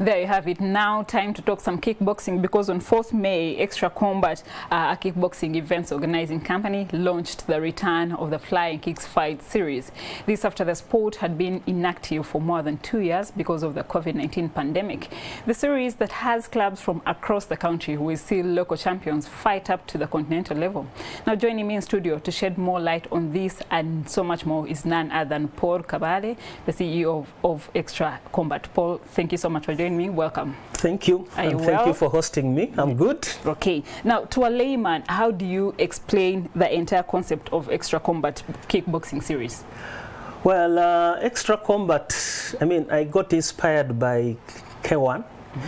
There you have it. Now time to talk some kickboxing, because on 4th May, Xtra Combat, a kickboxing events organizing company, launched the return of the Flying Kicks Fight series. This after the sport had been inactive for more than 2 years because of the COVID-19 pandemic. The series that has clubs from across the country will see local champions fight up to the continental level. Now joining me in studio to shed more light on this and so much more is none other than Paul Kabaale, the CEO of Xtra Combat. Paul, thank you so much for joining me. Welcome. Thank you. And thank you for hosting me. I'm good. Okay. Now, to a layman, how do you explain the entire concept of Xtra Combat kickboxing series? Well, Xtra Combat, I got inspired by K1.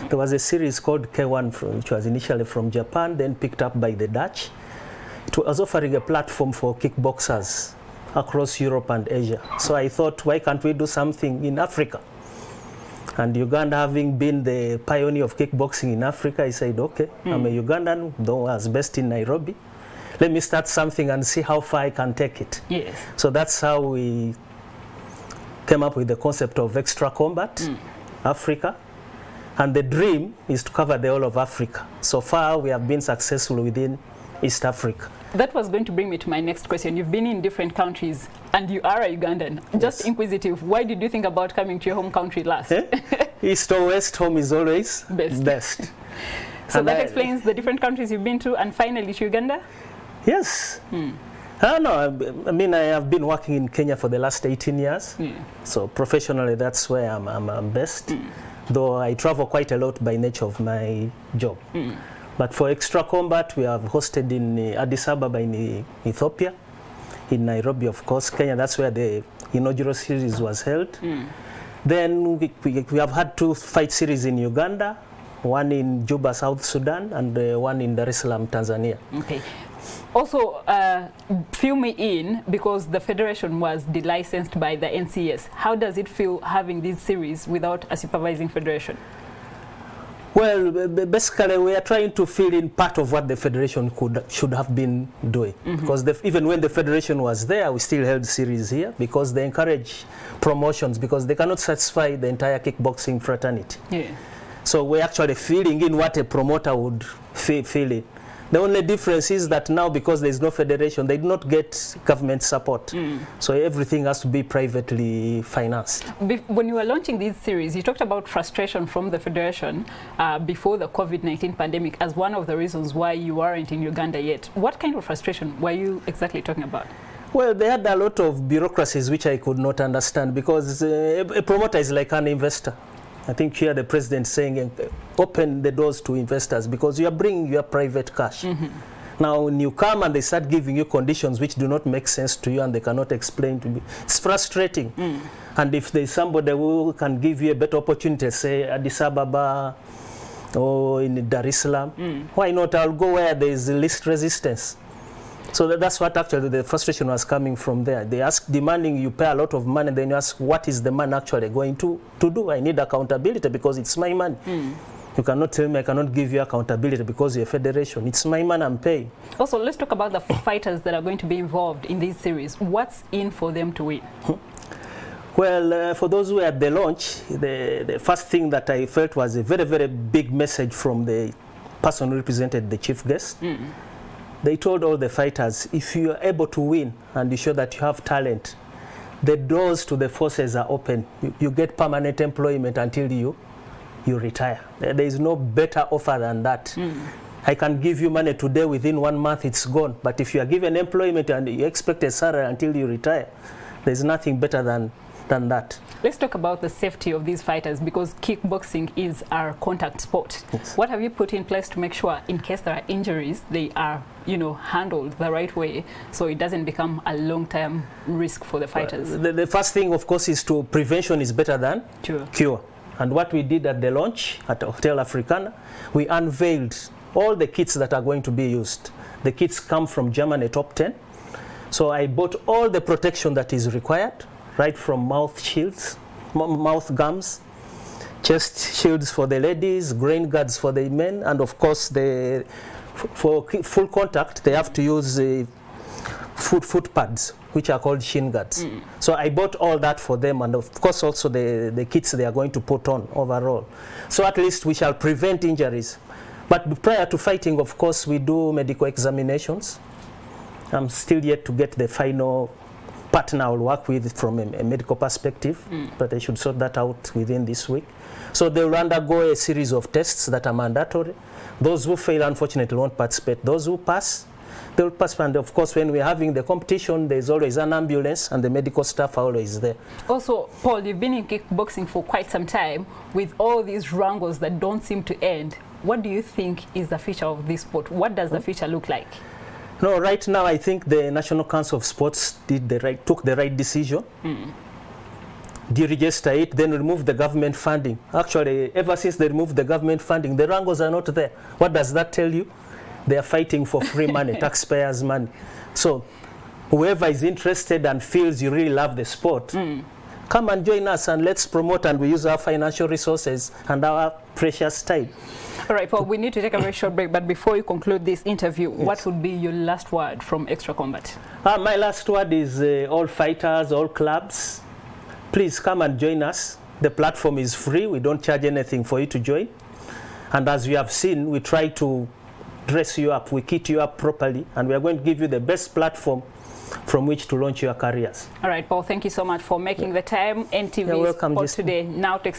There was a series called K1, which was initially from Japan, then picked up by the Dutch. It was offering a platform for kickboxers across Europe and Asia. So I thought, why can't we do something in Africa? And Uganda, having been the pioneer of kickboxing in Africa, I said, okay, I'm a Ugandan, though I was based in Nairobi. Let me start something and see how far I can take it. Yes. So that's how we came up with the concept of Xtra Combat, Africa. And the dream is to cover the whole of Africa. So far, we have been successful within East Africa. That was going to bring me to my next question. You've been in different countries and you are a Ugandan. Just Yes. Inquisitive, why did you think about coming to your home country last? East or West, home is always best. So And that explains the different countries you've been to and finally to Uganda? Yes. I have been working in Kenya for the last 18 years. So professionally, that's where I'm best. Though I travel quite a lot by nature of my job. But for Xtra Combat, we have hosted in Addis Ababa in Ethiopia, in Nairobi, of course, Kenya. That's where the inaugural series was held. Then we have had 2 fight series in Uganda, one in Juba, South Sudan, and one in Dar es Salaam, Tanzania. Okay. Also, fill me in, because the federation was delicensed by the NCS. How does it feel having this series without a supervising federation? Well, basically, we are trying to fill in part of what the federation should have been doing. Because even when the federation was there, we still held series here because they encourage promotions, because they cannot satisfy the entire kickboxing fraternity. Yeah. So we're actually filling in what a promoter would fill in. The only difference is that now, because there is no federation, they do not get government support. So everything has to be privately financed. When you were launching this series, you talked about frustration from the federation before the COVID-19 pandemic as one of the reasons why you weren't in Uganda yet. What kind of frustration were you exactly talking about? Well, they had a lot of bureaucracies which I could not understand, because a promoter is like an investor. I think here the president saying open the doors to investors, because you are bringing your private cash. Now when you come and they start giving you conditions which do not make sense to you and they cannot explain to you, it's frustrating. And if there's somebody who can give you a better opportunity, say Addis Ababa or in Dar es Salaam, why not? I'll go where there is least resistance. So that's what actually the frustration was coming from there. They ask, demanding you pay a lot of money, then you ask, what is the man actually going to do? I need accountability because it's my money. You cannot tell me I cannot give you accountability because you're a federation. It's my money I'm paying. Also, let's talk about the fighters that are going to be involved in this series. What's in for them to win? Well, for those who were at the launch, the first thing that I felt was a very, very big message from the person who represented the chief guest. They told all the fighters, if you are able to win and you show that you have talent, the doors to the forces are open. You get permanent employment until you retire. There is no better offer than that. I can give you money today, within 1 month it's gone. But if you are given employment and you expect a salary until you retire, there's nothing better than that. Let's talk about the safety of these fighters, because kickboxing is our contact sport. Yes. What have you put in place to make sure, in case there are injuries, they are handled the right way, so it doesn't become a long-term risk for the fighters? The first thing, of course, is prevention is better than cure. And what we did at the launch at Hotel Africana, we unveiled all the kits that are going to be used. The kits come from Germany, top 10. So I bought all the protection that is required, right from mouth shields, mouth gums, chest shields for the ladies, grain guards for the men, and of course for full contact they have to use foot pads, which are called shin guards. So I bought all that for them, and of course also the kits they are going to put on overall. So at least we shall prevent injuries. But prior to fighting, of course, we do medical examinations. I'm still yet to get the final partner I'll work with from a medical perspective, but I should sort that out within this week. So they will undergo a series of tests that are mandatory. Those who fail, unfortunately, won't participate. Those who pass, they will pass. And of course, when we're having the competition, there's always an ambulance, and the medical staff are always there. Also, Paul, you've been in kickboxing for quite some time. With all these wrangles that don't seem to end, what do you think is the future of this sport? What does the future look like? No, right now I think the National Council of Sports took the right decision. Deregister it, then remove the government funding. Actually, ever since they removed the government funding, the wrangles are not there. What does that tell you? They are fighting for free money, taxpayers' money. So whoever is interested and feels you really love the sport, come and join us, and let's promote, and we use our financial resources and our precious time. All right, Paul, we need to take a very short break, but before you conclude this interview, what would be your last word from Xtra Combat? My last word is all fighters, all clubs, please come and join us. The platform is free. We don't charge anything for you to join. And as you have seen, we try to dress you up, we kit you up properly, and we are going to give you the best platform from which to launch your careers. All right, Paul, thank you so much for making the time. NTV Sport Today now takes